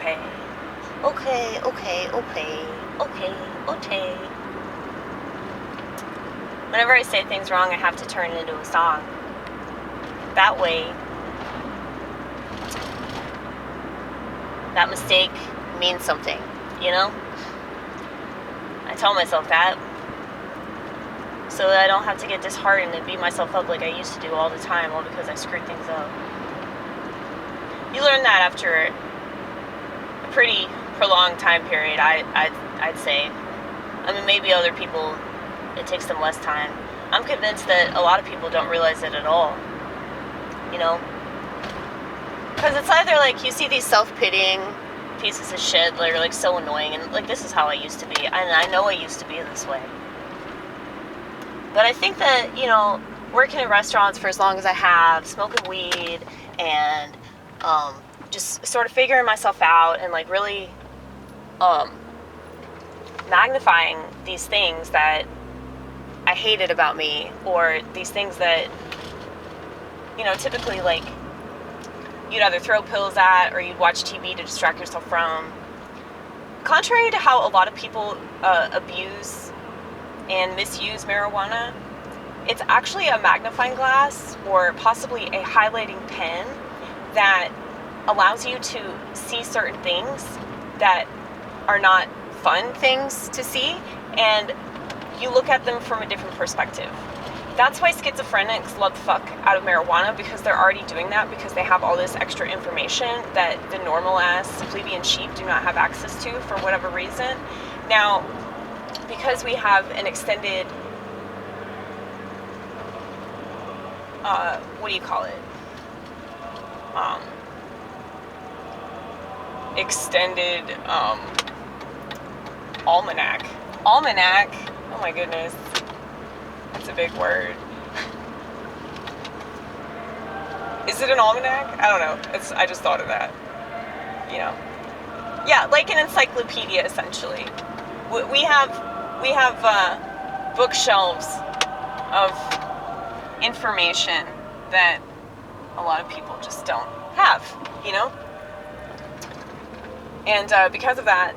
okay. Okay, okay, okay, okay, okay. Whenever I say things wrong, I have to turn it into a song. That way, that mistake means something, you know? I tell myself that so that I don't have to get disheartened and beat myself up like I used to do all the time, all because I screwed things up. You learn that after a pretty prolonged time period, I'd say. I mean, maybe other people, it takes them less time. I'm convinced that a lot of people don't realize it at all, you know? Because it's either like you see these self-pitying pieces of shit that are like so annoying, and like this is how I used to be, and I know I used to be this way. But I think that, you know, working in restaurants for as long as I have, smoking weed, and just sort of figuring myself out and like really magnifying these things that I hated about me, or these things that, you know, typically like you'd either throw pills at or you'd watch TV to distract yourself from. Contrary to how a lot of people abuse and misuse marijuana, it's actually a magnifying glass or possibly a highlighting pen that allows you to see certain things that are not fun things to see, and you look at them from a different perspective. That's why schizophrenics love the fuck out of marijuana, because they're already doing that, because they have all this extra information that the normal ass plebeian sheep do not have access to for whatever reason. Now, because we have an extended what do you call it? Extended almanac. Almanac? Oh my goodness. That's a big word. Is it an almanac? I don't know. I just thought of that. You know. Yeah, like an encyclopedia, essentially. We have bookshelves of information that a lot of people just don't have, you know? And because of that,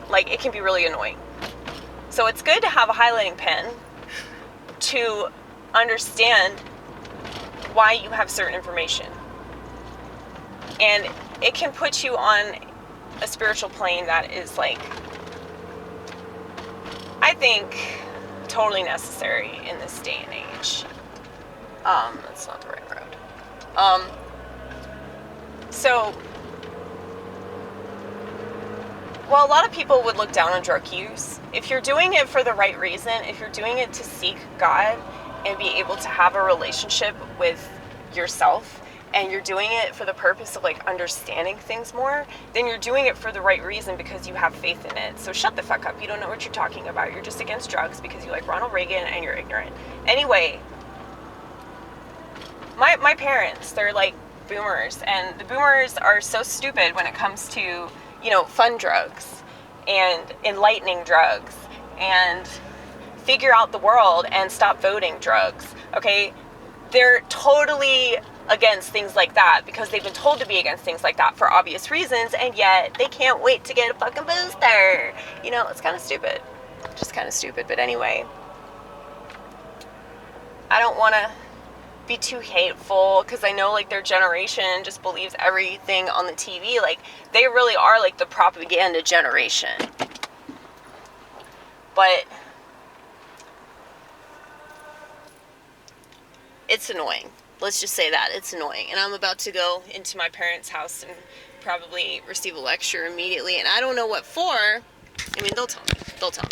like, it can be really annoying. So it's good to have a highlighting pen to understand why you have certain information. And it can put you on a spiritual plane that is, like, I think, totally necessary in this day and age. That's not the right road. So, well, a lot of people would look down on drug use. If you're doing it for the right reason, if you're doing it to seek God and be able to have a relationship with yourself, and you're doing it for the purpose of like understanding things more, then you're doing it for the right reason because you have faith in it. So shut the fuck up. You don't know what you're talking about. You're just against drugs because you like Ronald Reagan and you're ignorant. Anyway, my parents, they're like boomers, and the boomers are so stupid when it comes to, you know, fun drugs and enlightening drugs and figure out the world and stop voting drugs. Okay? They're totally against things like that because they've been told to be against things like that for obvious reasons, and yet they can't wait to get a fucking booster. You know, it's kind of stupid. Just kind of stupid. But anyway, I don't want to be too hateful because I know like their generation just believes everything on the TV. Like, they really are like the propaganda generation. But it's annoying. Let's just say that. It's annoying. And I'm about to go into my parents' house and probably receive a lecture immediately. And I don't know what for. I mean, they'll tell me. They'll tell me.